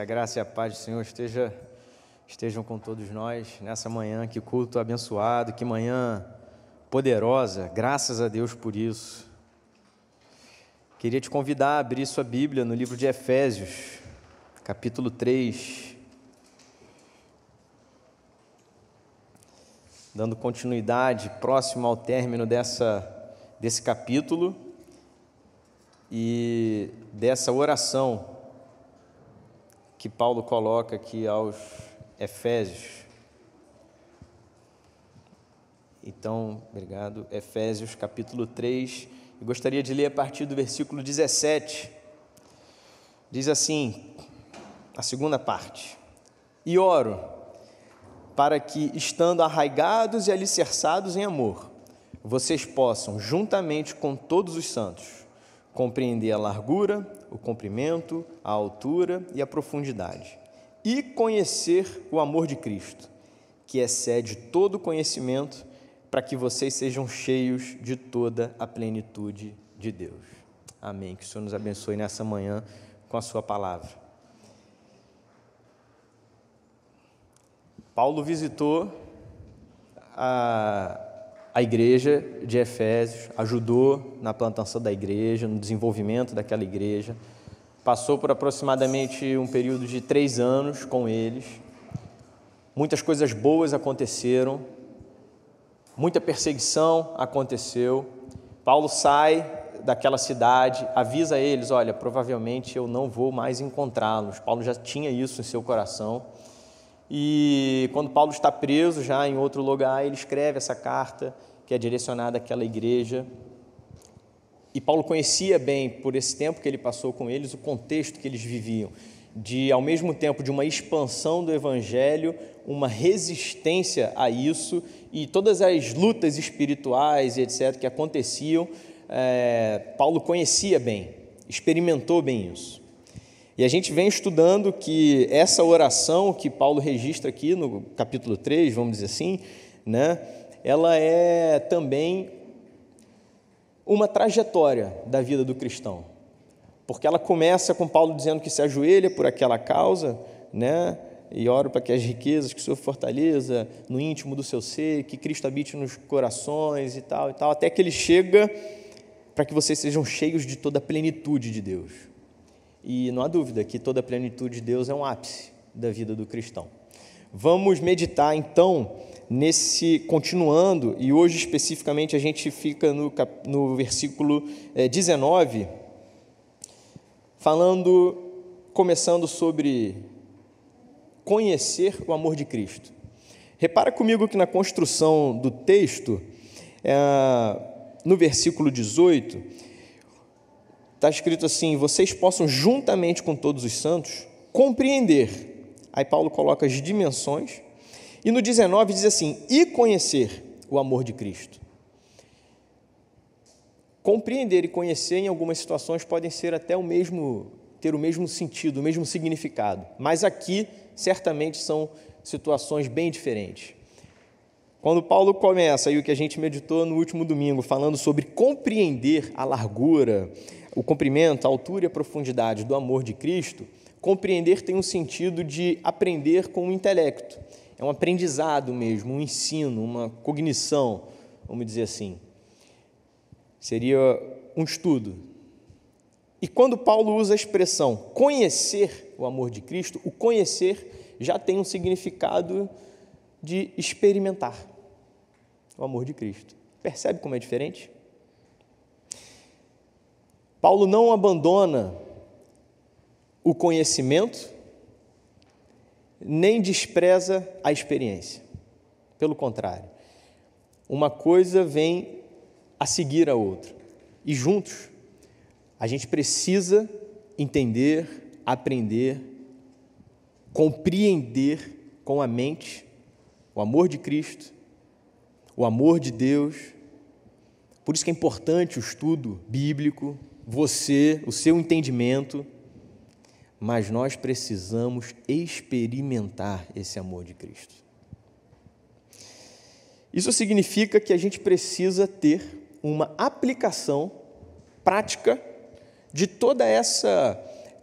graça e a paz do Senhor estejam com todos nós nessa manhã. Que culto abençoado, que manhã poderosa, graças a Deus por isso. Queria te convidar a abrir sua Bíblia no livro de Efésios, capítulo 3. Dando continuidade, próximo ao término desse capítulo e dessa oração que Paulo coloca aqui aos Efésios. Então, obrigado. Efésios capítulo 3, eu gostaria de ler a partir do versículo 17. Diz assim, a segunda parte: E oro para que, estando arraigados e alicerçados em amor, vocês possam, juntamente com todos os santos, compreender a largura, o comprimento, a altura e a profundidade, e conhecer o amor de Cristo, que excede todo conhecimento, para que vocês sejam cheios de toda a plenitude de Deus. Amém. Que o Senhor nos abençoe nessa manhã com a sua palavra. Paulo visitou a igreja de Efésios, ajudou na plantação da igreja, no desenvolvimento daquela igreja, passou por aproximadamente um período de 3 anos com eles. Muitas coisas boas aconteceram, muita perseguição aconteceu. Paulo sai daquela cidade, avisa eles: olha, provavelmente eu não vou mais encontrá-los. Paulo já tinha isso em seu coração. E quando Paulo está preso já em outro lugar, ele escreve essa carta que é direcionada àquela igreja. E Paulo conhecia bem, por esse tempo que ele passou com eles, o contexto que eles viviam, ao mesmo tempo de uma expansão do evangelho, uma resistência a isso e todas as lutas espirituais e etc. que aconteciam. Paulo conhecia bem, experimentou bem isso. E a gente vem estudando que essa oração que Paulo registra aqui no capítulo 3, vamos dizer assim, né, ela é também uma trajetória da vida do cristão, porque ela começa com Paulo dizendo que se ajoelha por aquela causa, né, e ora para que as riquezas, que o Senhor fortaleça no íntimo do seu ser, que Cristo habite nos corações e tal, até que ele chega para que vocês sejam cheios de toda a plenitude de Deus. E não há dúvida que toda a plenitude de Deus é um ápice da vida do cristão. Vamos meditar então continuando, e hoje especificamente a gente fica no versículo 19, começando sobre conhecer o amor de Cristo. Repara comigo que na construção do texto, no versículo 18, está escrito assim: vocês possam, juntamente com todos os santos, compreender. Aí Paulo coloca as dimensões. E no 19 diz assim: e conhecer o amor de Cristo. Compreender e conhecer, em algumas situações, podem ser até ter o mesmo sentido, o mesmo significado. Mas aqui, certamente, são situações bem diferentes. Quando Paulo começa, aí o que a gente meditou no último domingo, falando sobre compreender a largura, o comprimento, a altura e a profundidade do amor de Cristo, compreender tem um sentido de aprender com o intelecto. É um aprendizado mesmo, um ensino, uma cognição, vamos dizer assim. Seria um estudo. E quando Paulo usa a expressão conhecer o amor de Cristo, o conhecer já tem um significado de experimentar o amor de Cristo. Percebe como é diferente? Paulo não abandona o conhecimento, nem despreza a experiência. Pelo contrário, uma coisa vem a seguir a outra. E juntos, a gente precisa entender, aprender, compreender com a mente o amor de Cristo, o amor de Deus. Por isso que é importante o estudo bíblico, o seu entendimento, mas nós precisamos experimentar esse amor de Cristo. Isso significa que a gente precisa ter uma aplicação prática de toda essa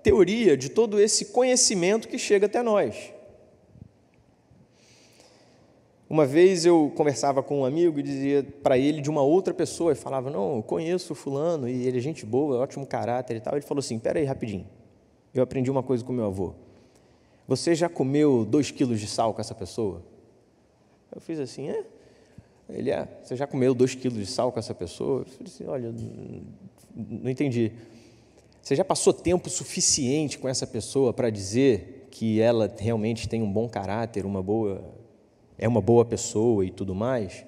teoria de todo esse conhecimento que chega até nós. Uma vez eu conversava com um amigo e dizia para ele de uma outra pessoa, e falava, não, eu conheço o fulano, e ele é gente boa, ótimo caráter e tal. Ele falou assim, espera aí rapidinho, eu aprendi uma coisa com meu avô. Você já comeu 2 quilos de sal com essa pessoa? Eu fiz assim, Ele, você já comeu 2 quilos de sal com essa pessoa? Eu falei assim, olha, não entendi. Você já passou tempo suficiente com essa pessoa para dizer que ela realmente tem um bom caráter, é uma boa pessoa e tudo mais?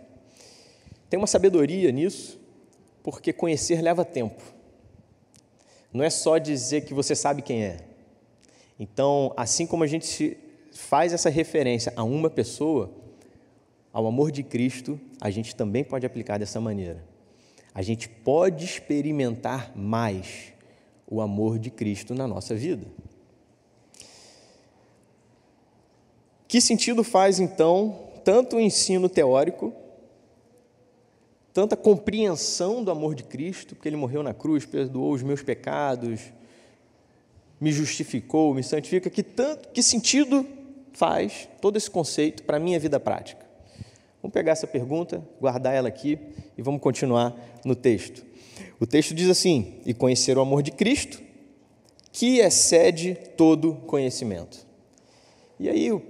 Tem uma sabedoria nisso, porque conhecer leva tempo. Não é só dizer que você sabe quem é. Então, assim como a gente faz essa referência a uma pessoa, ao amor de Cristo, a gente também pode aplicar dessa maneira. A gente pode experimentar mais o amor de Cristo na nossa vida. Que sentido faz, então, tanto o ensino teórico, tanta compreensão do amor de Cristo, porque Ele morreu na cruz, perdoou os meus pecados, me justificou, me santifica, que sentido faz todo esse conceito para a minha vida prática? Vamos pegar essa pergunta, guardar ela aqui e vamos continuar no texto. O texto diz assim, e conhecer o amor de Cristo, que excede todo conhecimento. E aí o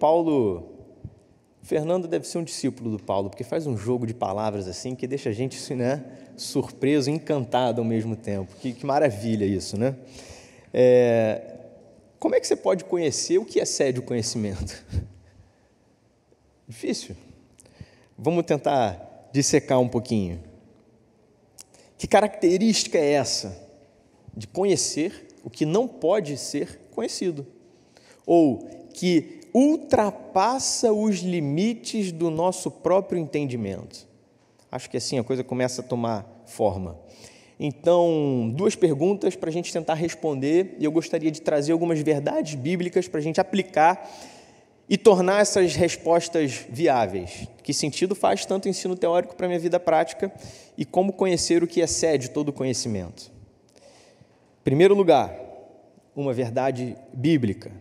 Fernando deve ser um discípulo do Paulo, porque faz um jogo de palavras assim, que deixa a gente surpreso, encantado ao mesmo tempo. Que maravilha isso, né? Como é que você pode conhecer o que excede o conhecimento? Difícil. Vamos tentar dissecar um pouquinho. Que característica é essa de conhecer o que não pode ser conhecido? Ou que ultrapassa os limites do nosso próprio entendimento? Acho que assim a coisa começa a tomar forma. Então, 2 perguntas para a gente tentar responder, e eu gostaria de trazer algumas verdades bíblicas para a gente aplicar e tornar essas respostas viáveis. Que sentido faz tanto o ensino teórico para a minha vida prática e como conhecer o que excede todo o conhecimento? Em primeiro lugar, uma verdade bíblica.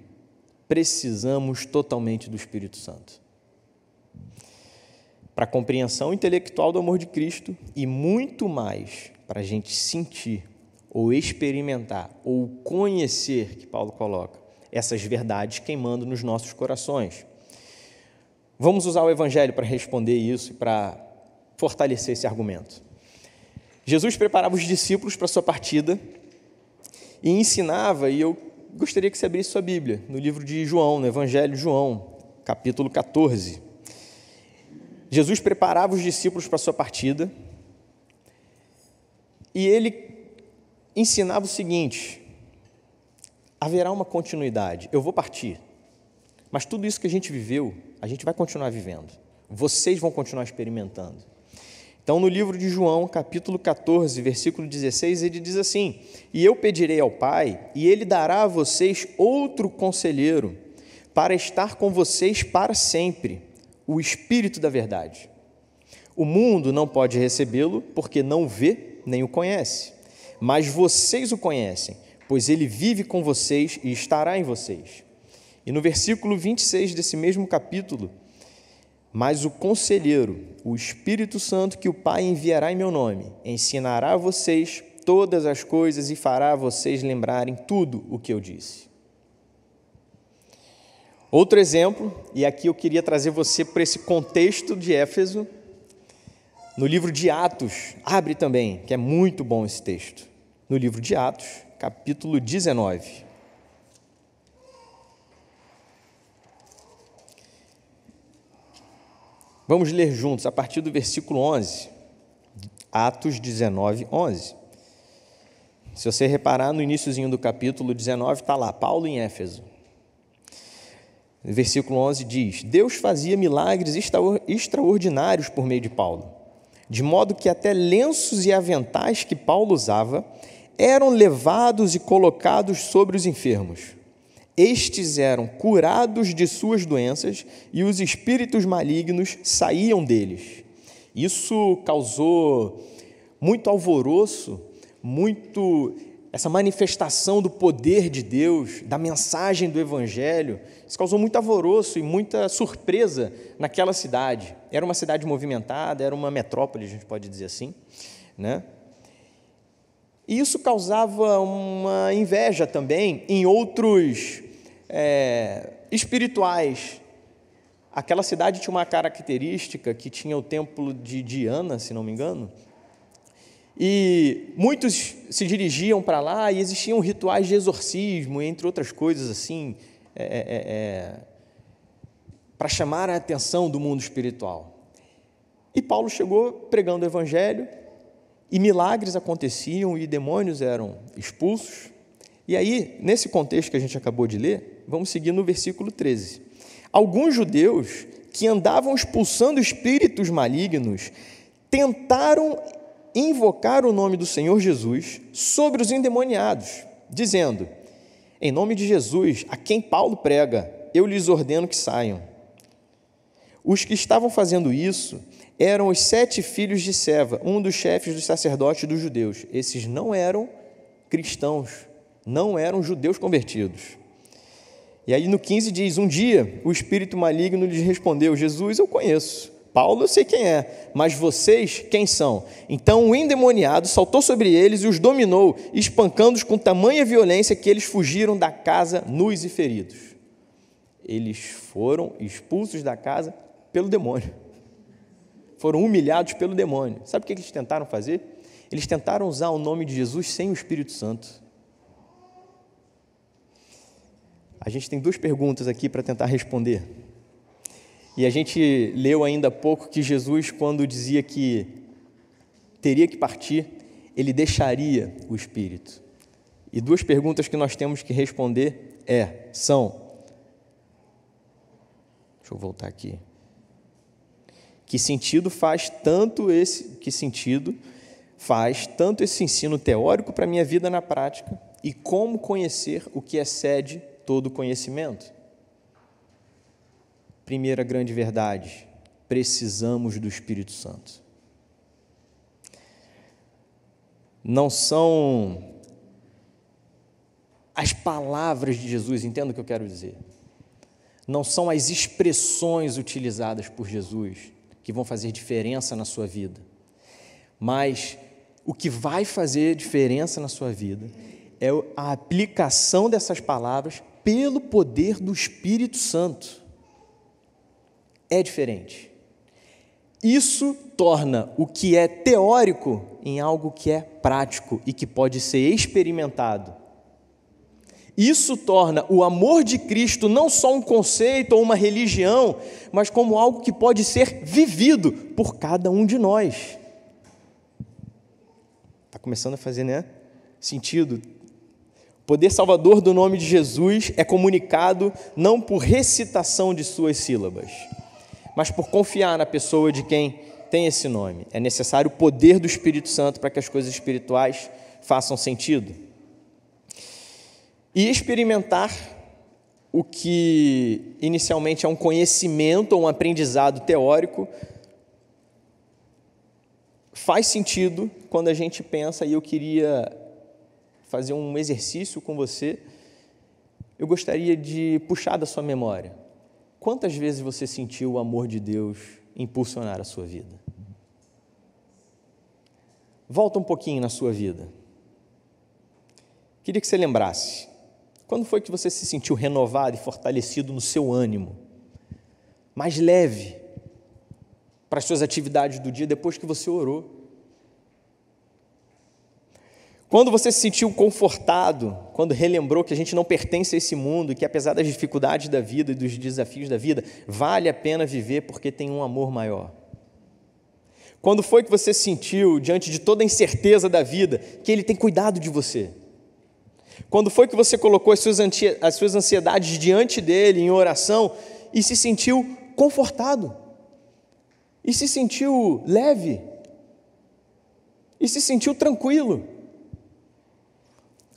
Precisamos totalmente do Espírito Santo. Para a compreensão intelectual do amor de Cristo e muito mais para a gente sentir, ou experimentar, ou conhecer, que Paulo coloca, essas verdades queimando nos nossos corações. Vamos usar o Evangelho para responder isso e para fortalecer esse argumento. Jesus preparava os discípulos para a sua partida e ensinava, e eu gostaria que você abrisse sua Bíblia, no livro de João, no Evangelho de João, capítulo 14. Jesus preparava os discípulos para a sua partida e ele ensinava o seguinte: haverá uma continuidade, eu vou partir, mas tudo isso que a gente viveu, a gente vai continuar vivendo, vocês vão continuar experimentando. Então, no livro de João, capítulo 14, versículo 16, ele diz assim: e eu pedirei ao Pai, e Ele dará a vocês outro conselheiro, para estar com vocês para sempre, o Espírito da verdade. O mundo não pode recebê-lo, porque não o vê, nem o conhece. Mas vocês o conhecem, pois Ele vive com vocês e estará em vocês. E no versículo 26 desse mesmo capítulo: mas o Conselheiro, o Espírito Santo, que o Pai enviará em meu nome, ensinará a vocês todas as coisas e fará vocês lembrarem tudo o que eu disse. Outro exemplo, e aqui eu queria trazer você para esse contexto de Éfeso, no livro de Atos, abre também, que é muito bom esse texto, no livro de Atos, capítulo 19. Vamos ler juntos a partir do versículo 11, Atos 19, 11. Se você reparar no iniciozinho do capítulo 19, está lá, Paulo em Éfeso. No versículo 11 diz: Deus fazia milagres extraordinários por meio de Paulo, de modo que até lenços e aventais que Paulo usava eram levados e colocados sobre os enfermos. Estes eram curados de suas doenças e os espíritos malignos saíam deles. Isso causou muito alvoroço, muito essa manifestação do poder de Deus, da mensagem do Evangelho, isso causou muito alvoroço e muita surpresa naquela cidade. Era uma cidade movimentada, era uma metrópole, a gente pode dizer assim, né? E isso causava uma inveja também em outros espirituais. Aquela cidade tinha uma característica que tinha o templo de Diana, se não me engano, e muitos se dirigiam para lá e existiam rituais de exorcismo, entre outras coisas assim, para chamar a atenção do mundo espiritual. E Paulo chegou pregando o Evangelho, e milagres aconteciam, e demônios eram expulsos. E aí, nesse contexto que a gente acabou de ler, vamos seguir no versículo 13. Alguns judeus que andavam expulsando espíritos malignos tentaram invocar o nome do Senhor Jesus sobre os endemoniados, dizendo: em nome de Jesus, a quem Paulo prega, eu lhes ordeno que saiam. Os que estavam fazendo isso eram os 7 filhos de Seva, um dos chefes dos sacerdotes dos judeus. Esses não eram cristãos, não eram judeus convertidos. E aí no 15 diz: um dia o espírito maligno lhes respondeu: Jesus eu conheço, Paulo eu sei quem é, mas vocês quem são? Então o endemoniado saltou sobre eles e os dominou, espancando-os com tamanha violência que eles fugiram da casa nus e feridos. Eles foram expulsos da casa pelo demônio. Foram humilhados pelo demônio. Sabe o que eles tentaram fazer? Eles tentaram usar o nome de Jesus sem o Espírito Santo. A gente tem 2 perguntas aqui para tentar responder. E a gente leu ainda há pouco que Jesus, quando dizia que teria que partir, ele deixaria o Espírito. E 2 perguntas que nós temos que responder são... Deixa eu voltar aqui. Que sentido faz tanto esse ensino teórico para a minha vida na prática, e como conhecer o que excede todo conhecimento? Primeira grande verdade: precisamos do Espírito Santo. Não são as palavras de Jesus, entenda o que eu quero dizer. Não são as expressões utilizadas por Jesus que vão fazer diferença na sua vida, mas o que vai fazer diferença na sua vida é a aplicação dessas palavras pelo poder do Espírito Santo. É diferente. Isso torna o que é teórico em algo que é prático e que pode ser experimentado. Isso torna o amor de Cristo não só um conceito ou uma religião, mas como algo que pode ser vivido por cada um de nós. Está começando a fazer, sentido? O poder salvador do nome de Jesus é comunicado não por recitação de suas sílabas, mas por confiar na pessoa de quem tem esse nome. É necessário o poder do Espírito Santo para que as coisas espirituais façam sentido. E experimentar o que inicialmente é um conhecimento ou um aprendizado teórico faz sentido quando a gente pensa, e eu queria fazer um exercício com você. Eu gostaria de puxar da sua memória. Quantas vezes você sentiu o amor de Deus impulsionar a sua vida? Volta um pouquinho na sua vida. Queria que você lembrasse. Quando foi que você se sentiu renovado e fortalecido no seu ânimo? Mais leve para as suas atividades do dia depois que você orou? Quando você se sentiu confortado, quando relembrou que a gente não pertence a esse mundo e que apesar das dificuldades da vida e dos desafios da vida, vale a pena viver porque tem um amor maior? Quando foi que você sentiu, diante de toda a incerteza da vida, que Ele tem cuidado de você? Quando foi que você colocou as suas ansiedades diante dEle em oração e se sentiu confortado? E se sentiu leve? E se sentiu tranquilo?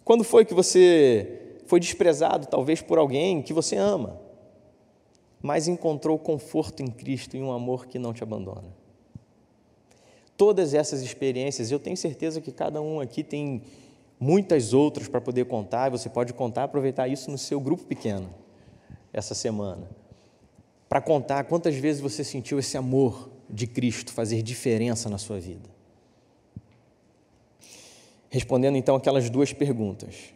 Quando foi que você foi desprezado, talvez por alguém que você ama, mas encontrou conforto em Cristo e um amor que não te abandona? Todas essas experiências, eu tenho certeza que cada um aqui tem muitas outras para poder contar, e você pode contar, aproveitar isso no seu grupo pequeno, essa semana, para contar quantas vezes você sentiu esse amor de Cristo fazer diferença na sua vida. Respondendo então aquelas duas perguntas: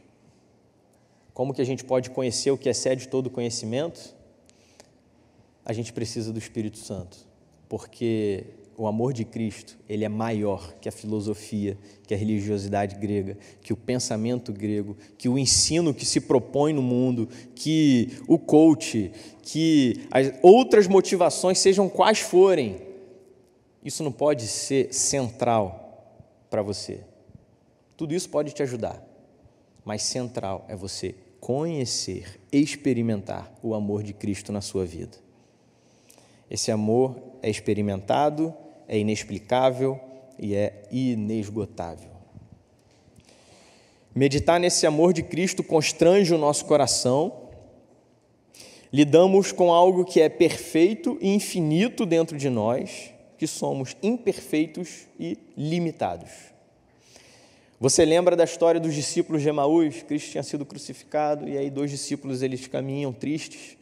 como que a gente pode conhecer o que excede todo conhecimento? A gente precisa do Espírito Santo, porque o amor de Cristo, ele é maior que a filosofia, que a religiosidade grega, que o pensamento grego, que o ensino que se propõe no mundo, que o coach, que as outras motivações, sejam quais forem. Isso não pode ser central para você. Tudo isso pode te ajudar, mas central é você conhecer, experimentar o amor de Cristo na sua vida. Esse amor é experimentado, é inexplicável e é inesgotável. Meditar nesse amor de Cristo constrange o nosso coração. Lidamos com algo que é perfeito e infinito dentro de nós, que somos imperfeitos e limitados. Você lembra da história dos discípulos de Emaús? Cristo tinha sido crucificado e aí 2 discípulos eles caminham tristes,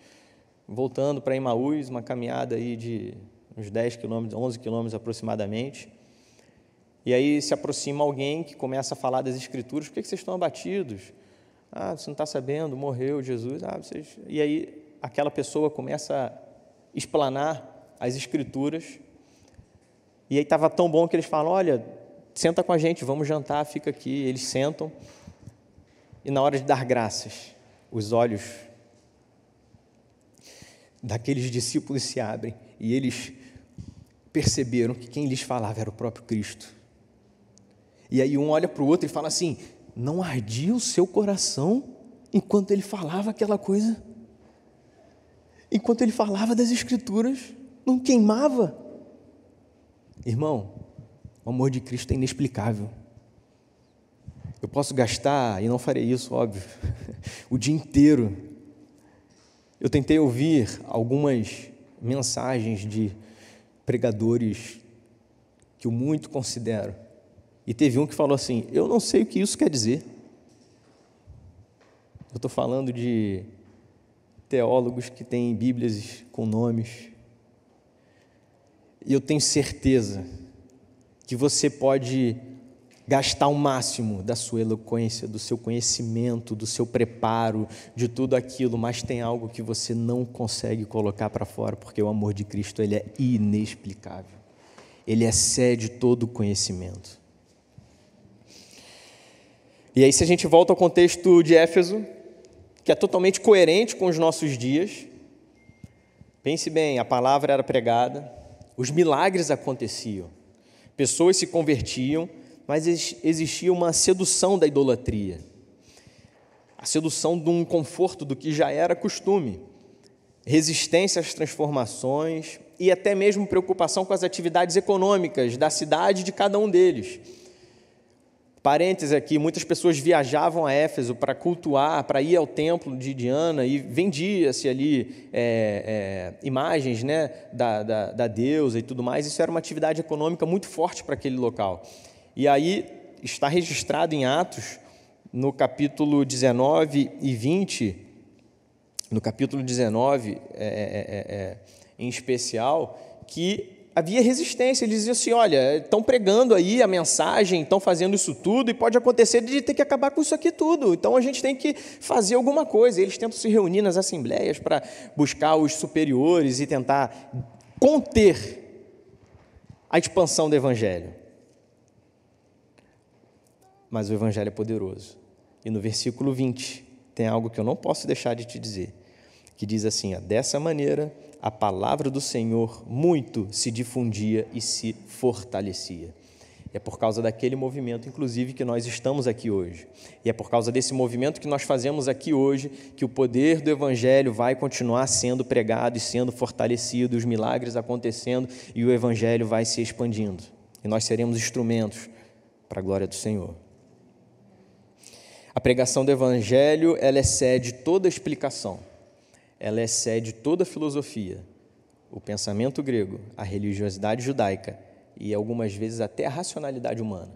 voltando para Emaús, uma caminhada aí de uns 10 quilômetros, 11 quilômetros aproximadamente. E aí se aproxima alguém que começa a falar das Escrituras. Por que vocês estão abatidos? Você não está sabendo, morreu Jesus. E aí aquela pessoa começa a explanar as Escrituras. E aí estava tão bom que eles falam: olha, senta com a gente, vamos jantar, fica aqui. Eles sentam e na hora de dar graças, os olhos daqueles discípulos se abrem e eles perceberam que quem lhes falava era o próprio Cristo. E aí um olha para o outro e fala assim: não ardia o seu coração enquanto ele falava aquela coisa? Enquanto ele falava das Escrituras, não queimava? Irmão, o amor de Cristo é inexplicável. Eu posso gastar, e não farei isso, óbvio, o dia inteiro. Eu tentei ouvir algumas mensagens de pregadores que eu muito considero, e teve um que falou assim: eu não sei o que isso quer dizer. Eu estou falando de teólogos que têm bíblias com nomes, e eu tenho certeza que você pode gastar o máximo da sua eloquência, do seu conhecimento, do seu preparo, de tudo aquilo, mas tem algo que você não consegue colocar para fora, porque o amor de Cristo, ele é inexplicável. Ele excede todo o conhecimento. E aí, se a gente volta ao contexto de Éfeso, que é totalmente coerente com os nossos dias, pense bem, a palavra era pregada, os milagres aconteciam, pessoas se convertiam, mas existia uma sedução da idolatria, a sedução de um conforto do que já era costume, resistência às transformações e até mesmo preocupação com as atividades econômicas da cidade de cada um deles. Parênteses aqui, muitas pessoas viajavam a Éfeso para cultuar, para ir ao templo de Diana, e vendia-se ali imagens, né, da deusa e tudo mais. Isso era uma atividade econômica muito forte para aquele local. E aí está registrado em Atos, no capítulo 19 e 20, no capítulo 19 em especial, que havia resistência. Eles diziam assim: olha, estão pregando aí a mensagem, estão fazendo isso tudo, e pode acontecer de ter que acabar com isso aqui tudo, então a gente tem que fazer alguma coisa. Eles tentam se reunir nas assembleias para buscar os superiores e tentar conter a expansão do Evangelho. Mas o Evangelho é poderoso. E no versículo 20, tem algo que eu não posso deixar de te dizer, que diz assim: dessa maneira a palavra do Senhor muito se difundia e se fortalecia. É por causa daquele movimento, inclusive, que nós estamos aqui hoje. E é por causa desse movimento que nós fazemos aqui hoje, que o poder do Evangelho vai continuar sendo pregado e sendo fortalecido, os milagres acontecendo e o Evangelho vai se expandindo. E nós seremos instrumentos para a glória do Senhor. A pregação do Evangelho, ela excede toda explicação. Ela excede toda a filosofia, o pensamento grego, a religiosidade judaica e algumas vezes até a racionalidade humana.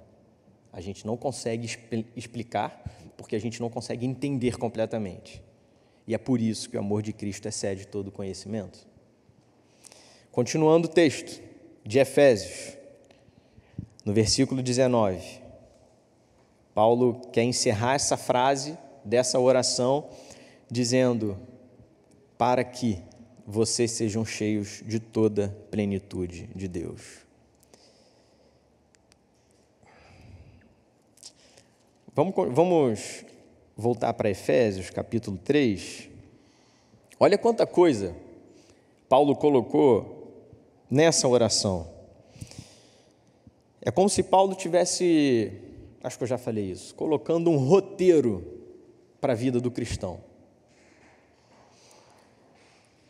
A gente não consegue explicar, porque a gente não consegue entender completamente. E é por isso que o amor de Cristo excede todo conhecimento. Continuando o texto de Efésios, no versículo 19, Paulo quer encerrar essa frase dessa oração dizendo: para que vocês sejam cheios de toda plenitude de Deus. Vamos voltar para Efésios, capítulo 3. Olha quanta coisa Paulo colocou nessa oração. É como se Paulo tivesse, acho que eu já falei isso, colocando um roteiro para a vida do cristão.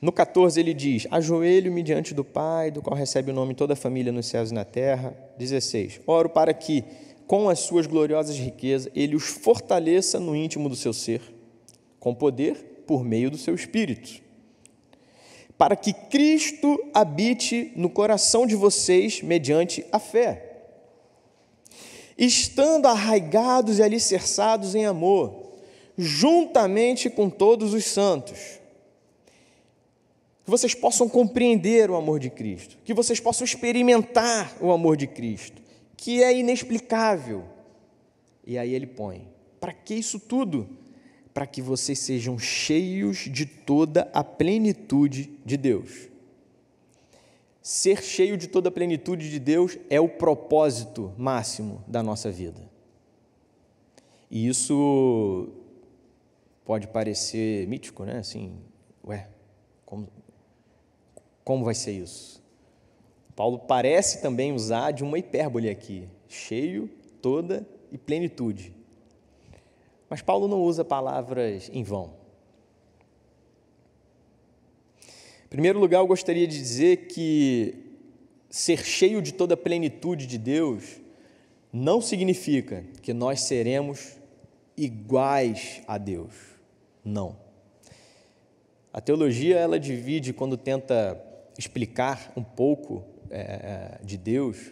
No 14 ele diz: ajoelho-me diante do Pai, do qual recebe o nome toda a família nos céus e na terra. 16, oro para que, com as suas gloriosas riquezas, ele os fortaleça no íntimo do seu ser, com poder por meio do seu Espírito, para que Cristo habite no coração de vocês mediante a fé, estando arraigados e alicerçados em amor, juntamente com todos os santos, que vocês possam compreender o amor de Cristo, que vocês possam experimentar o amor de Cristo, que é inexplicável. E aí ele põe: para que isso tudo? Para que vocês sejam cheios de toda a plenitude de Deus. Ser cheio de toda a plenitude de Deus é o propósito máximo da nossa vida. E isso pode parecer mítico, né? Assim, como vai ser isso? Paulo parece também usar de uma hipérbole aqui: cheio, toda e plenitude. Mas Paulo não usa palavras em vão. Em primeiro lugar, eu gostaria de dizer que ser cheio de toda a plenitude de Deus não significa que nós seremos iguais a Deus. Não. A teologia, ela divide, quando tenta explicar um pouco de Deus,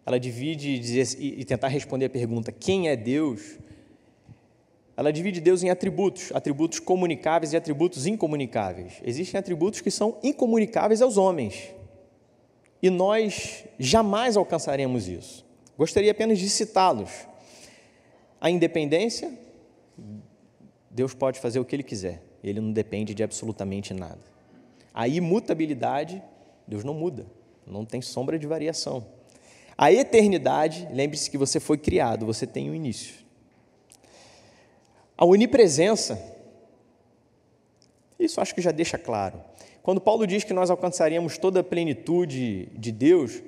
ela divide e tentar responder a pergunta: quem é Deus? Ela divide Deus em atributos comunicáveis e atributos incomunicáveis. Existem atributos que são incomunicáveis aos homens, e nós jamais alcançaremos isso. Gostaria apenas de citá-los. A independência, Deus pode fazer o que Ele quiser, Ele não depende de absolutamente nada. A imutabilidade, Deus não muda, não tem sombra de variação. A eternidade, lembre-se que você foi criado, você tem um início. A onipresença, isso acho que já deixa claro. Quando Paulo diz que nós alcançaremos toda a plenitude de Deus,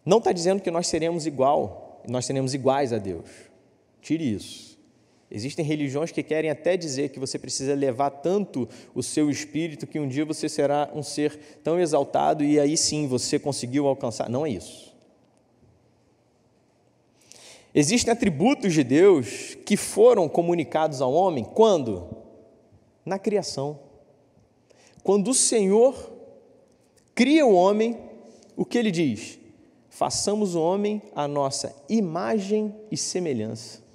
não está dizendo que nós seremos iguais a Deus. Tire isso. Existem religiões que querem até dizer que você precisa levar tanto o seu espírito que um dia você será um ser tão exaltado e aí sim você conseguiu alcançar. Não é isso. Existem atributos de Deus que foram comunicados ao homem quando? Na criação. Quando o Senhor cria o homem, o que Ele diz? Façamos o homem à nossa imagem e semelhança.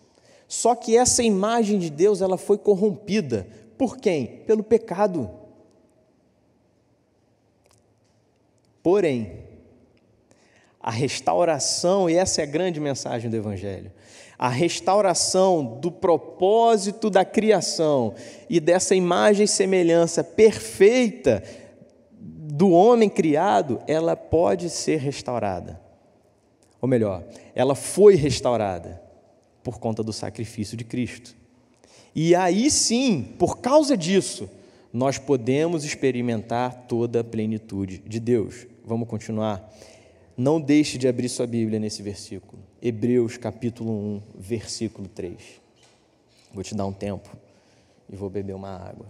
Só que essa imagem de Deus, ela foi corrompida. Por quem? Pelo pecado. Porém, a restauração, e essa é a grande mensagem do Evangelho, a restauração do propósito da criação e dessa imagem e semelhança perfeita do homem criado, ela pode ser restaurada. Ou melhor, ela foi restaurada por conta do sacrifício de Cristo. E aí sim, por causa disso, nós podemos experimentar toda a plenitude de Deus. Vamos continuar. Não deixe de abrir sua Bíblia nesse versículo. Hebreus capítulo 1, versículo 3. Vou te dar um tempo e vou beber uma água.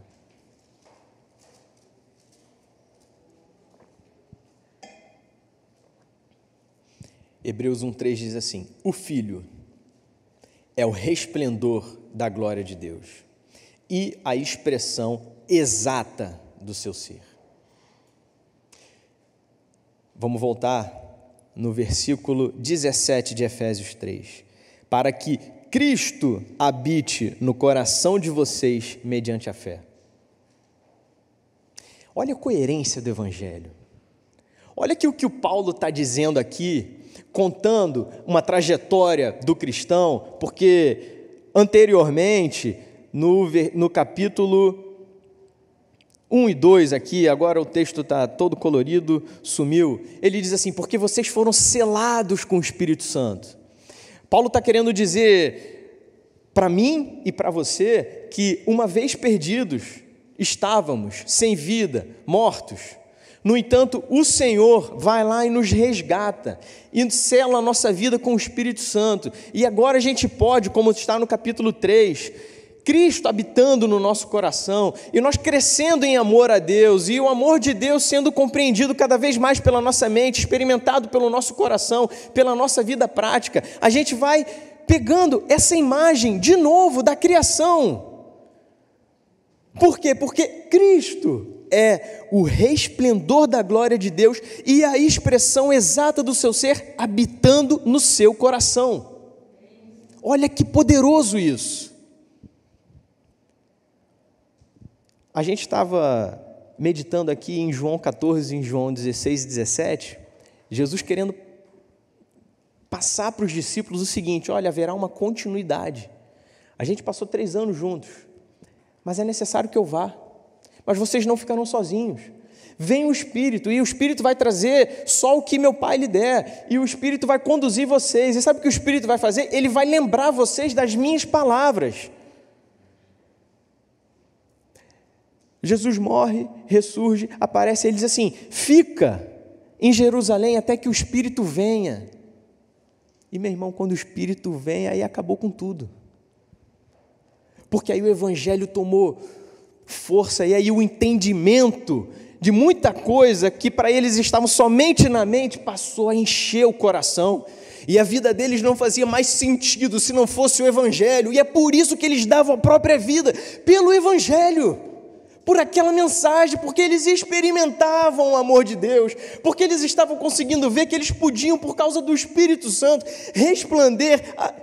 Hebreus 1:3 diz assim: o Filho é o resplendor da glória de Deus e a expressão exata do seu ser. Vamos voltar no versículo 17 de Efésios 3, para que Cristo habite no coração de vocês mediante a fé. Olha a coerência do Evangelho. Olha que o que o Paulo está dizendo aqui, contando uma trajetória do cristão, porque anteriormente, no capítulo 1 e 2 aqui, agora o texto está todo colorido, sumiu, ele diz assim, porque vocês foram selados com o Espírito Santo. Paulo está querendo dizer para mim e para você que uma vez perdidos, estávamos sem vida, mortos. No entanto, o Senhor vai lá e nos resgata e sela a nossa vida com o Espírito Santo. E agora a gente pode, como está no capítulo 3, Cristo habitando no nosso coração e nós crescendo em amor a Deus e o amor de Deus sendo compreendido cada vez mais pela nossa mente, experimentado pelo nosso coração, pela nossa vida prática. A gente vai pegando essa imagem de novo da criação. Por quê? Porque Cristo é o resplendor da glória de Deus e a expressão exata do seu ser habitando no seu coração. Olha que poderoso isso. A gente estava meditando aqui em João 14, em João 16 e 17, Jesus querendo passar para os discípulos o seguinte, olha, haverá uma continuidade. A gente passou 3 anos juntos, mas é necessário que eu vá. Mas vocês não ficarão sozinhos. Vem o Espírito, e o Espírito vai trazer só o que meu Pai lhe der, e o Espírito vai conduzir vocês. E sabe o que o Espírito vai fazer? Ele vai lembrar vocês das minhas palavras. Jesus morre, ressurge, aparece, ele diz assim, fica em Jerusalém até que o Espírito venha. E meu irmão, quando o Espírito vem, aí acabou com tudo. Porque aí o Evangelho tomou força, e aí o entendimento de muita coisa que para eles estavam somente na mente, passou a encher o coração, e a vida deles não fazia mais sentido se não fosse o Evangelho, e é por isso que eles davam a própria vida, pelo Evangelho, por aquela mensagem, porque eles experimentavam o amor de Deus, porque eles estavam conseguindo ver que eles podiam, por causa do Espírito Santo,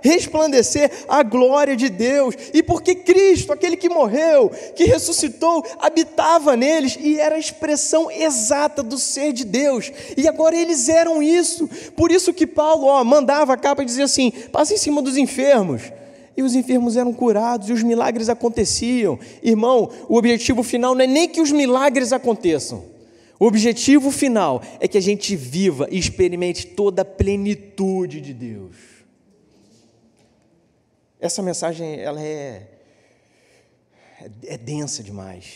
resplandecer a glória de Deus, e porque Cristo, aquele que morreu, que ressuscitou, habitava neles, e era a expressão exata do ser de Deus, e agora eles eram isso. Por isso que Paulo mandava a capa e dizia assim, passa em cima dos enfermos, e os enfermos eram curados, e os milagres aconteciam. Irmão, o objetivo final não é nem que os milagres aconteçam. O objetivo final é que a gente viva e experimente toda a plenitude de Deus. Essa mensagem, ela é densa demais.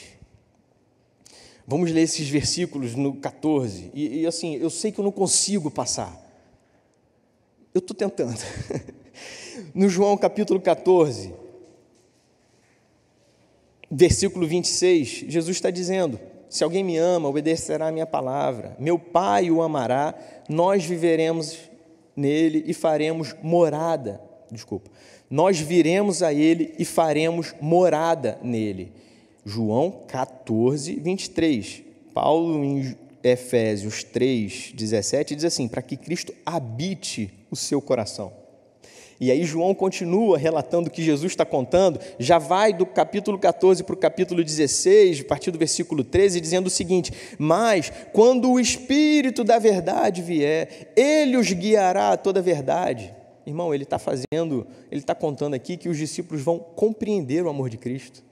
Vamos ler esses versículos no 14. E assim, eu sei que eu não consigo passar. Eu estou tentando. No João capítulo 14, versículo 26, Jesus está dizendo, se alguém me ama, obedecerá a minha palavra, meu Pai o amará, nós viveremos nele e faremos morada, nós viremos a ele e faremos morada nele. João 14, 23, Paulo em Efésios 3, 17, diz assim, para que Cristo habite o seu coração. E aí João continua relatando o que Jesus está contando, já vai do capítulo 14 para o capítulo 16, a partir do versículo 13, dizendo o seguinte, mas quando o Espírito da verdade vier, Ele os guiará a toda a verdade. Irmão, ele está contando aqui que os discípulos vão compreender o amor de Cristo.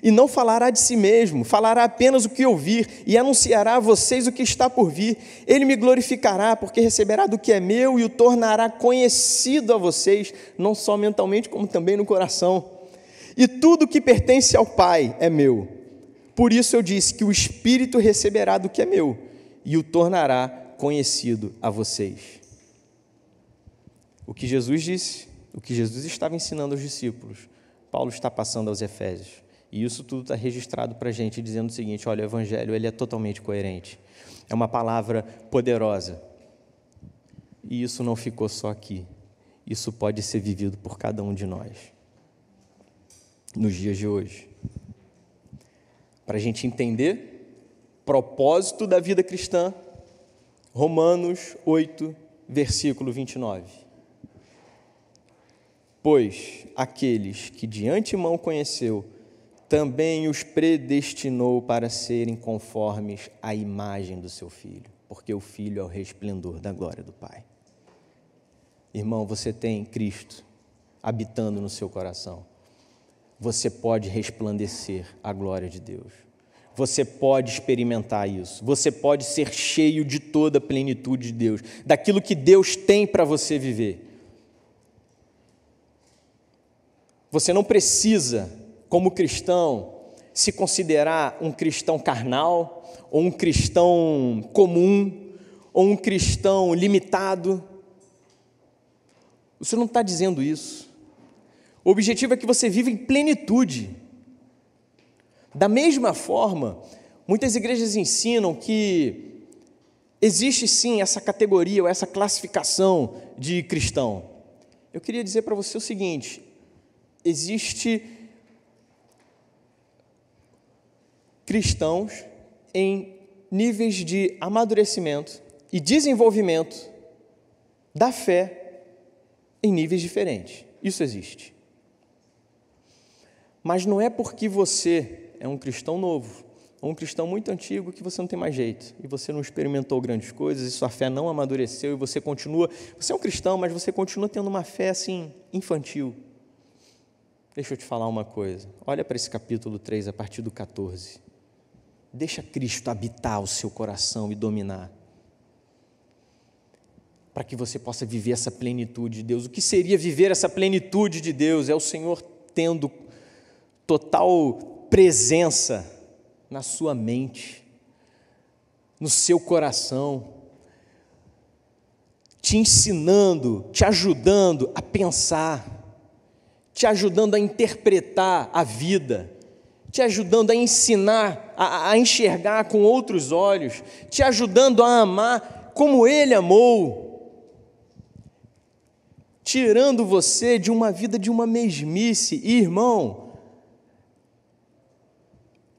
E não falará de si mesmo, falará apenas o que ouvir e anunciará a vocês o que está por vir. Ele me glorificará, porque receberá do que é meu e o tornará conhecido a vocês, não só mentalmente, como também no coração. E tudo que pertence ao Pai é meu. Por isso eu disse que o Espírito receberá do que é meu e o tornará conhecido a vocês. O que Jesus disse, o que Jesus estava ensinando aos discípulos, Paulo está passando aos Efésios. E isso tudo está registrado para a gente, dizendo o seguinte, olha, o Evangelho ele é totalmente coerente. É uma palavra poderosa. E isso não ficou só aqui. Isso pode ser vivido por cada um de nós, nos dias de hoje. Para a gente entender o propósito da vida cristã, Romanos 8, versículo 29. Pois aqueles que de antemão conheceu, também os predestinou para serem conformes à imagem do seu Filho, porque o Filho é o resplendor da glória do Pai. Irmão, você tem Cristo habitando no seu coração. Você pode resplandecer a glória de Deus. Você pode experimentar isso. Você pode ser cheio de toda a plenitude de Deus, daquilo que Deus tem para você viver. Você não precisa, como cristão, se considerar um cristão carnal, ou um cristão comum, ou um cristão limitado. Você não está dizendo isso. O objetivo é que você viva em plenitude. Da mesma forma, muitas igrejas ensinam que existe sim essa categoria ou essa classificação de cristão. Eu queria dizer para você o seguinte: existe cristãos em níveis de amadurecimento e desenvolvimento da fé em níveis diferentes. Isso existe. Mas não é porque você é um cristão novo, ou um cristão muito antigo, que você não tem mais jeito, e você não experimentou grandes coisas, e sua fé não amadureceu, e você é um cristão, mas você continua tendo uma fé assim, infantil. Deixa eu te falar uma coisa, olha para esse capítulo 3, a partir do 14, deixa Cristo habitar o seu coração e dominar, para que você possa viver essa plenitude de Deus. O que seria viver essa plenitude de Deus? É o Senhor tendo total presença na sua mente, no seu coração, te ensinando, te ajudando a pensar, te ajudando a interpretar a vida, te ajudando a ensinar, a enxergar com outros olhos, te ajudando a amar como Ele amou, tirando você de uma vida de uma mesmice. E, irmão,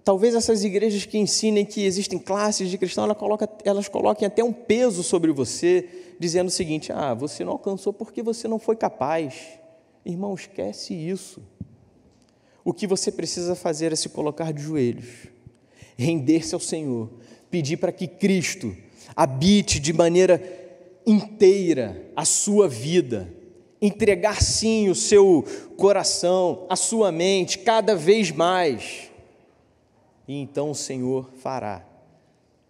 talvez essas igrejas que ensinem que existem classes de cristãos, elas coloquem até um peso sobre você, dizendo o seguinte: você não alcançou porque você não foi capaz. Irmão, esquece isso. O que você precisa fazer é se colocar de joelhos, render-se ao Senhor, pedir para que Cristo habite de maneira inteira a sua vida, entregar sim o seu coração, a sua mente, cada vez mais. E então o Senhor fará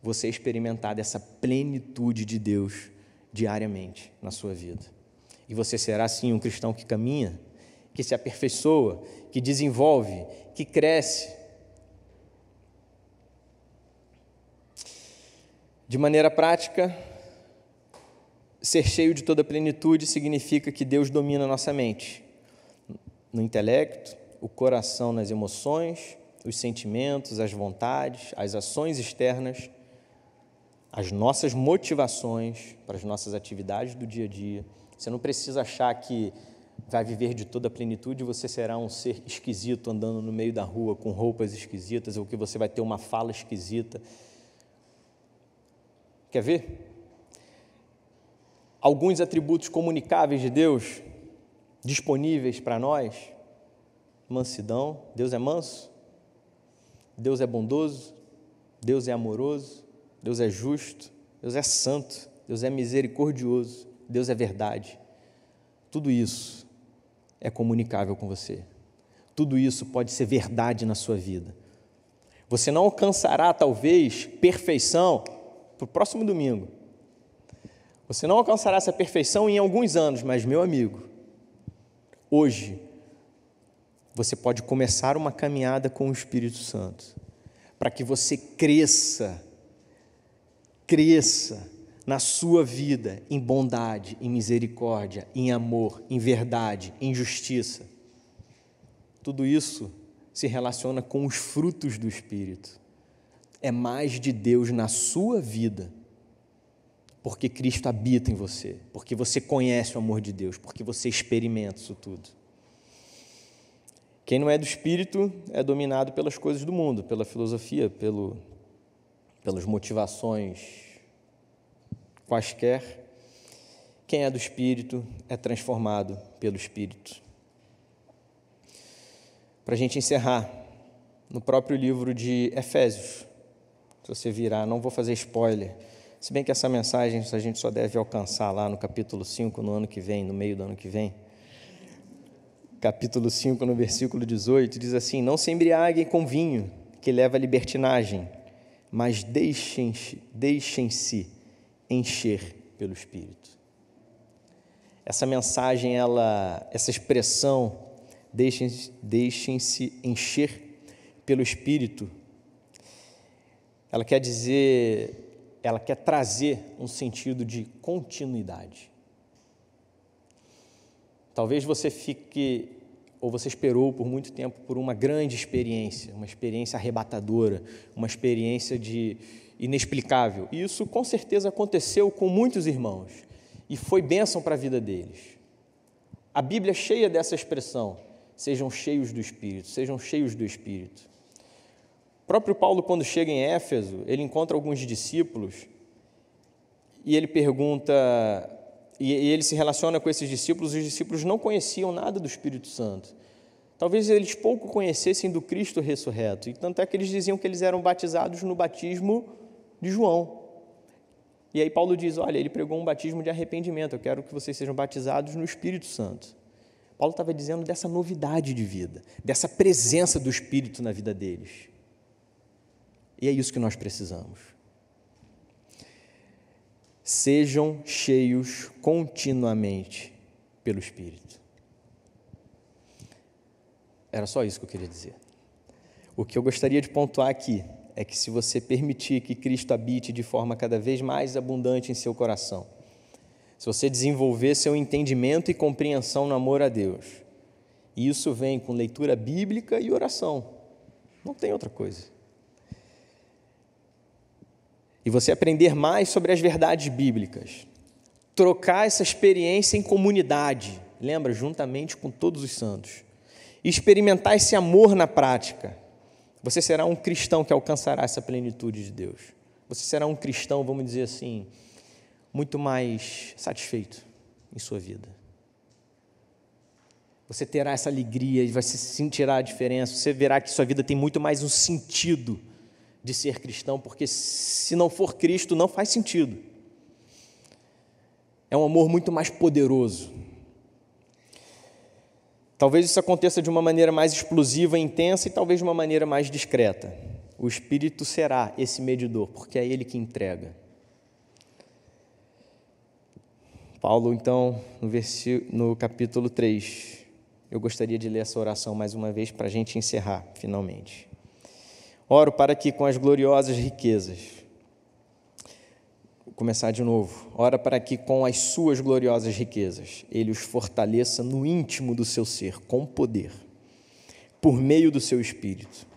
você experimentar dessa plenitude de Deus diariamente na sua vida. E você será sim um cristão que caminha, que se aperfeiçoa, que desenvolve, que cresce. De maneira prática, ser cheio de toda a plenitude significa que Deus domina a nossa mente, no intelecto, o coração nas emoções, os sentimentos, as vontades, as ações externas, as nossas motivações para as nossas atividades do dia a dia. Você não precisa achar que vai viver de toda a plenitude e você será um ser esquisito andando no meio da rua com roupas esquisitas, ou que você vai ter uma fala esquisita. Quer ver? Alguns atributos comunicáveis de Deus disponíveis para nós: mansidão. Deus é manso, Deus é bondoso, Deus é amoroso, Deus é justo, Deus é santo, Deus é misericordioso, Deus é verdade. Tudo isso é comunicável com você. Tudo isso pode ser verdade na sua vida. Você não alcançará, talvez, perfeição para o próximo domingo. Você não alcançará essa perfeição em alguns anos, mas, meu amigo, hoje, você pode começar uma caminhada com o Espírito Santo, para que você cresça na sua vida em bondade, em misericórdia, em amor, em verdade, em justiça. Tudo isso se relaciona com os frutos do Espírito. É mais de Deus na sua vida, porque Cristo habita em você, porque você conhece o amor de Deus, porque você experimenta isso tudo. Quem não é do Espírito é dominado pelas coisas do mundo, pela filosofia, pelas motivações quaisquer. Quem é do Espírito é transformado pelo Espírito. Para a gente encerrar, no próprio livro de Efésios, se você virar, não vou fazer spoiler, se bem que essa mensagem a gente só deve alcançar lá no capítulo 5, no ano que vem, no meio do ano que vem. Capítulo 5, no versículo 18, diz assim: não se embriaguem com vinho, que leva à libertinagem, mas deixem-se encher pelo Espírito. Essa mensagem, essa expressão, deixem-se encher pelo Espírito, ela quer trazer um sentido de continuidade. Talvez você você esperou por muito tempo por uma grande experiência, uma experiência arrebatadora, uma experiência inexplicável. E isso com certeza aconteceu com muitos irmãos e foi bênção para a vida deles. A Bíblia é cheia dessa expressão: sejam cheios do Espírito, sejam cheios do Espírito. O próprio Paulo, quando chega em Éfeso, ele encontra alguns discípulos e ele pergunta, e ele se relaciona com esses discípulos, e os discípulos não conheciam nada do Espírito Santo. Talvez eles pouco conhecessem do Cristo ressurreto, e tanto é que eles diziam que eles eram batizados no batismo de João. E aí Paulo diz: olha, ele pregou um batismo de arrependimento, eu quero que vocês sejam batizados no Espírito Santo. Paulo estava dizendo dessa novidade de vida, dessa presença do Espírito na vida deles. E é isso que nós precisamos. Sejam cheios continuamente pelo Espírito. Era só isso que eu queria dizer. O que eu gostaria de pontuar aqui é que, se você permitir que Cristo habite de forma cada vez mais abundante em seu coração, se você desenvolver seu entendimento e compreensão no amor a Deus, e isso vem com leitura bíblica e oração, não tem outra coisa. E você aprender mais sobre as verdades bíblicas, trocar essa experiência em comunidade, lembra, juntamente com todos os santos, e experimentar esse amor na prática, você será um cristão que alcançará essa plenitude de Deus. Você será um cristão, vamos dizer assim, muito mais satisfeito em sua vida. Você terá essa alegria e vai sentirá a diferença. Você verá que sua vida tem muito mais um sentido de ser cristão, porque se não for Cristo, não faz sentido. É um amor muito mais poderoso. Talvez isso aconteça de uma maneira mais explosiva e intensa e talvez de uma maneira mais discreta. O Espírito será esse medidor, porque é Ele que entrega. Paulo, então, no capítulo 3, eu gostaria de ler essa oração mais uma vez para a gente encerrar, finalmente. Oro para que com as gloriosas riquezas, vou começar de novo, ora para que com as suas gloriosas riquezas, Ele os fortaleça no íntimo do seu ser, com poder, por meio do seu Espírito,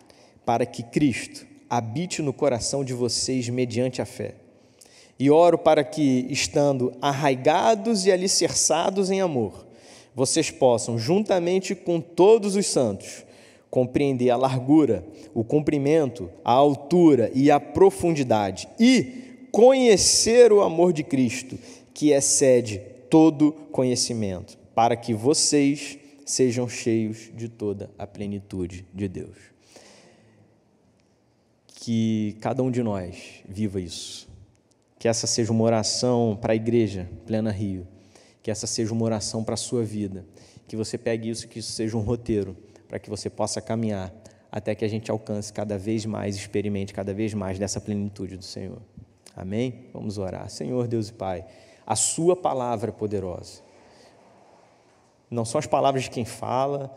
para que Cristo habite no coração de vocês mediante a fé. E oro para que, estando arraigados e alicerçados em amor, vocês possam, juntamente com todos os santos, compreender a largura, o comprimento, a altura e a profundidade, e conhecer o amor de Cristo, que excede todo conhecimento, para que vocês sejam cheios de toda a plenitude de Deus. Que cada um de nós viva isso. Que essa seja uma oração para a igreja Plena Rio, que essa seja uma oração para a sua vida, que você pegue isso, que isso seja um roteiro, para que você possa caminhar até que a gente alcance cada vez mais, experimente cada vez mais dessa plenitude do Senhor. Amém? Vamos orar. Senhor Deus e Pai, a sua palavra é poderosa. Não são as palavras de quem fala,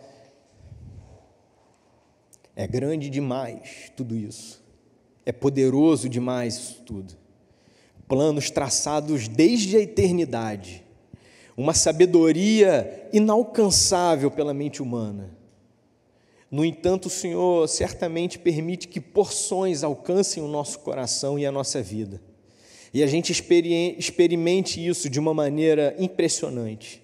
é grande demais tudo isso, é poderoso demais isso tudo. Planos traçados desde a eternidade, uma sabedoria inalcançável pela mente humana. No entanto, o Senhor certamente permite que porções alcancem o nosso coração e a nossa vida, e a gente experimente isso de uma maneira impressionante.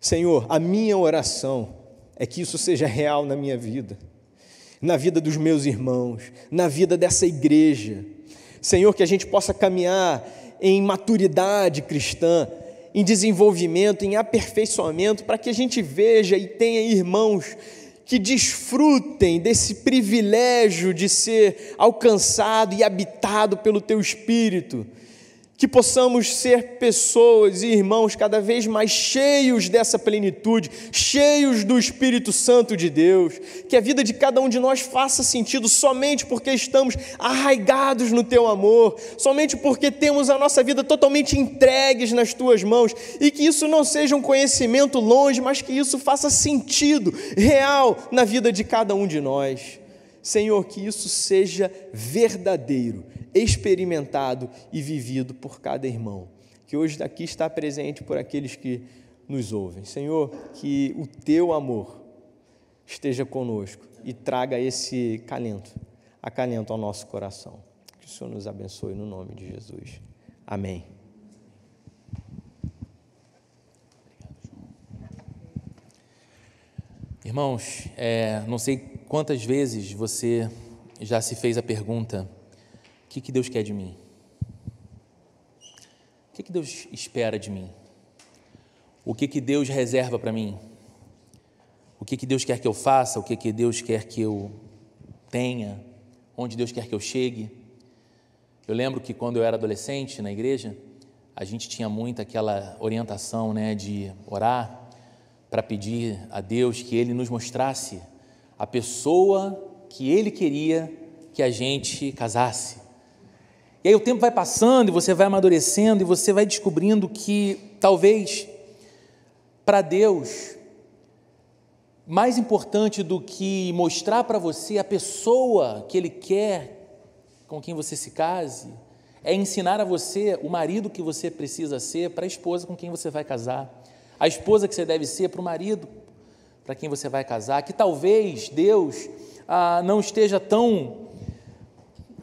Senhor, a minha oração é que isso seja real na minha vida, na vida dos meus irmãos, na vida dessa igreja. Senhor, que a gente possa caminhar em maturidade cristã, em desenvolvimento, em aperfeiçoamento, para que a gente veja e tenha irmãos que desfrutem desse privilégio de ser alcançado e habitado pelo Teu Espírito, que possamos ser pessoas e irmãos cada vez mais cheios dessa plenitude, cheios do Espírito Santo de Deus, que a vida de cada um de nós faça sentido somente porque estamos arraigados no Teu amor, somente porque temos a nossa vida totalmente entregues nas Tuas mãos, e que isso não seja um conhecimento longe, mas que isso faça sentido real na vida de cada um de nós. Senhor, que isso seja verdadeiro, experimentado e vivido por cada irmão, que hoje daqui está presente por aqueles que nos ouvem. Senhor, que o Teu amor esteja conosco e traga esse acalento ao nosso coração. Que o Senhor nos abençoe no nome de Jesus. Amém. Irmãos, não sei quantas vezes você já se fez a pergunta: o que Deus quer de mim? O que Deus espera de mim? O que Deus reserva para mim? O que Deus quer que eu faça? O que Deus quer que eu tenha? Onde Deus quer que eu chegue? Eu lembro que quando eu era adolescente na igreja, a gente tinha muito aquela orientação, de orar para pedir a Deus que Ele nos mostrasse a pessoa que Ele queria que a gente casasse. E aí o tempo vai passando e você vai amadurecendo e você vai descobrindo que talvez para Deus, mais importante do que mostrar para você a pessoa que Ele quer com quem você se case, é ensinar a você o marido que você precisa ser para a esposa com quem você vai casar, a esposa que você deve ser para o marido para quem você vai casar, que talvez Deus não esteja tão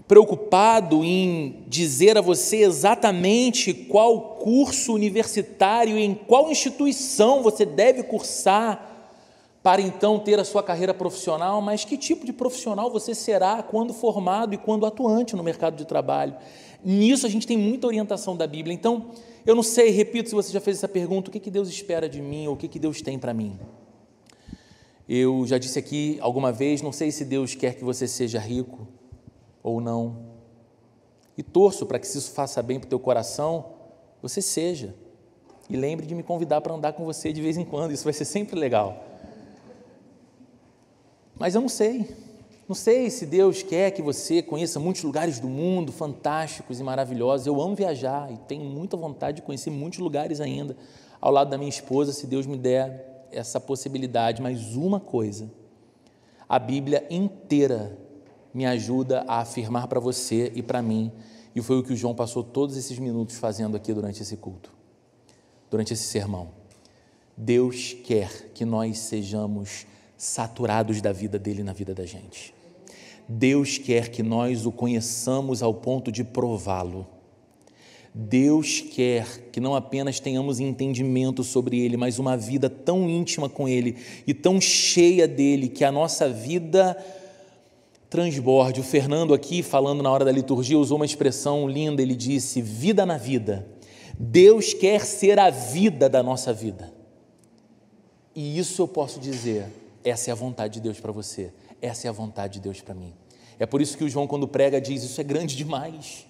preocupado em dizer a você exatamente qual curso universitário, em qual instituição você deve cursar para então ter a sua carreira profissional, mas que tipo de profissional você será quando formado e quando atuante no mercado de trabalho. Nisso a gente tem muita orientação da Bíblia. Então, eu não sei, repito, se você já fez essa pergunta, o que Deus espera de mim ou o que Deus tem para mim? Eu já disse aqui alguma vez, não sei se Deus quer que você seja rico ou não, e torço para que, se isso faça bem para o teu coração, você seja, e lembre de me convidar para andar com você de vez em quando, isso vai ser sempre legal. Mas eu não sei se Deus quer que você conheça muitos lugares do mundo fantásticos e maravilhosos. Eu amo viajar e tenho muita vontade de conhecer muitos lugares ainda, ao lado da minha esposa, se Deus me der essa possibilidade. Mas uma coisa, a Bíblia inteira me ajuda a afirmar para você e para mim, e foi o que o João passou todos esses minutos fazendo aqui durante esse culto, durante esse sermão. Deus quer que nós sejamos saturados da vida dele na vida da gente. Deus quer que nós o conheçamos ao ponto de prová-lo. Deus quer que não apenas tenhamos entendimento sobre ele, mas uma vida tão íntima com ele e tão cheia dele, que a nossa vida transborde. O Fernando aqui, falando na hora da liturgia, usou uma expressão linda, ele disse: vida na vida. Deus quer ser a vida da nossa vida. E isso eu posso dizer, essa é a vontade de Deus para você, essa é a vontade de Deus para mim. É por isso que o João, quando prega, diz: isso é grande demais.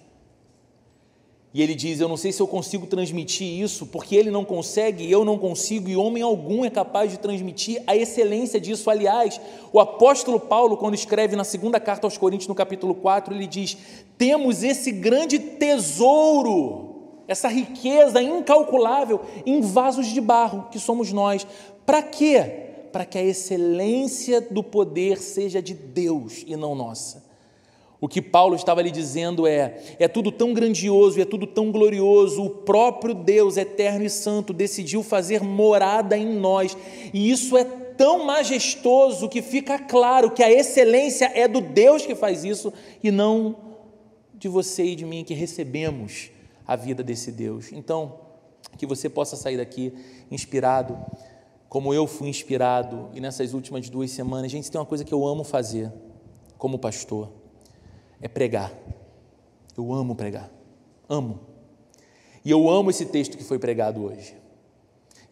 E ele diz: eu não sei se eu consigo transmitir isso, porque ele não consegue, eu não consigo, e homem algum é capaz de transmitir a excelência disso. Aliás, o apóstolo Paulo, quando escreve na segunda carta aos Coríntios, no capítulo 4, ele diz: temos esse grande tesouro, essa riqueza incalculável em vasos de barro, que somos nós. Para quê? Para que a excelência do poder seja de Deus e não nossa. O que Paulo estava lhe dizendo é tudo tão grandioso, é tudo tão glorioso, o próprio Deus eterno e santo decidiu fazer morada em nós, e isso é tão majestoso que fica claro que a excelência é do Deus que faz isso, e não de você e de mim, que recebemos a vida desse Deus. Então, que você possa sair daqui inspirado, como eu fui inspirado, e nessas últimas 2 semanas, gente, tem uma coisa que eu amo fazer como pastor, é pregar. Eu amo pregar, amo. E eu amo esse texto que foi pregado hoje.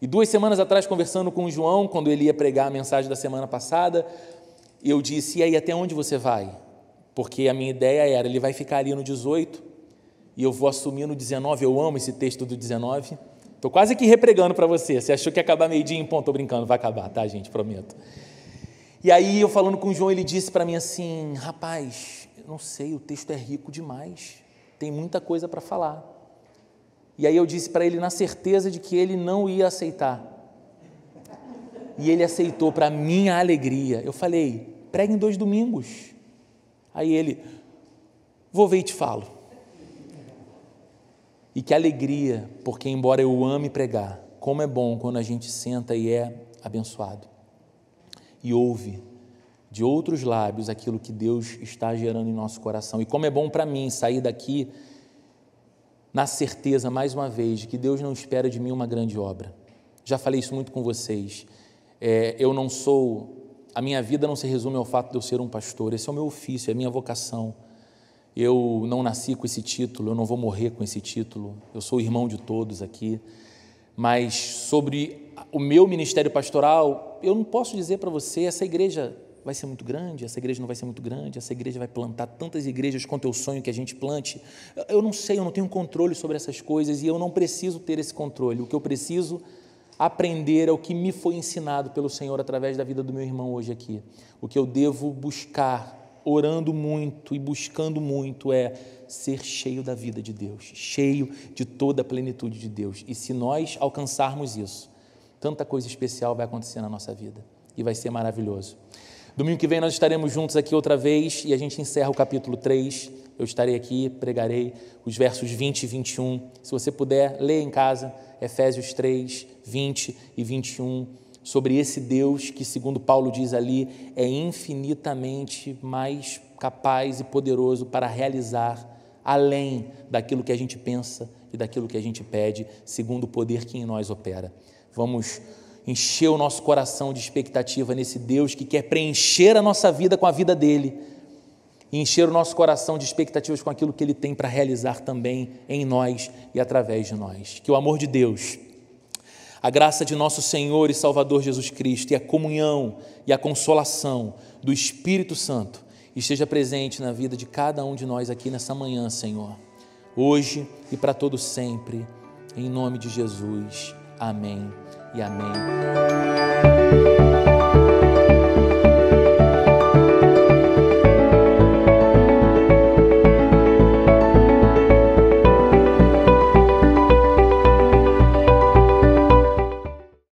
E 2 semanas atrás, conversando com o João, quando ele ia pregar a mensagem da semana passada, eu disse, e aí, até onde você vai? Porque a minha ideia era, ele vai ficar ali no 18 e eu vou assumir no 19, eu amo esse texto do 19. Estou quase aqui repregando para você. Você achou que ia acabar meio-dia em ponto? Estou brincando, vai acabar, tá, gente? Prometo. E aí, eu falando com o João, ele disse para mim assim, rapaz, eu não sei, o texto é rico demais, tem muita coisa para falar. E aí eu disse para ele na certeza de que ele não ia aceitar. E ele aceitou, para minha alegria. Eu falei, prega em 2 domingos. Aí ele, vou ver e te falo. E que alegria, porque embora eu ame pregar, como é bom quando a gente senta e é abençoado. E ouve de outros lábios aquilo que Deus está gerando em nosso coração. E como é bom para mim sair daqui na certeza, mais uma vez, de que Deus não espera de mim uma grande obra. Já falei isso muito com vocês. A minha vida não se resume ao fato de eu ser um pastor. Esse é o meu ofício, é a minha vocação. Eu não nasci com esse título, eu não vou morrer com esse título. Eu sou irmão de todos aqui. Mas sobre o meu ministério pastoral, eu não posso dizer para você, essa igreja vai ser muito grande, essa igreja não vai ser muito grande, essa igreja vai plantar tantas igrejas quanto eu sonho que a gente plante. Eu não sei, eu não tenho controle sobre essas coisas e eu não preciso ter esse controle. O que eu preciso aprender é o que me foi ensinado pelo Senhor através da vida do meu irmão hoje aqui. O que eu devo buscar, orando muito e buscando muito, é ser cheio da vida de Deus, cheio de toda a plenitude de Deus. E se nós alcançarmos isso, tanta coisa especial vai acontecer na nossa vida e vai ser maravilhoso. Domingo que vem nós estaremos juntos aqui outra vez e a gente encerra o capítulo 3. Eu estarei aqui, pregarei os versos 20 e 21. Se você puder, leia em casa, Efésios 3, 20 e 21, sobre esse Deus que, segundo Paulo diz ali, é infinitamente mais capaz e poderoso para realizar além daquilo que a gente pensa e daquilo que a gente pede, segundo o poder que em nós opera. Vamos encher o nosso coração de expectativa nesse Deus que quer preencher a nossa vida com a vida dele e encher o nosso coração de expectativas com aquilo que ele tem para realizar também em nós e através de nós. Que o amor de Deus, a graça de nosso Senhor e Salvador Jesus Cristo e a comunhão e a consolação do Espírito Santo esteja presente na vida de cada um de nós aqui nessa manhã, Senhor, hoje e para todo sempre, em nome de Jesus. Amém e amém.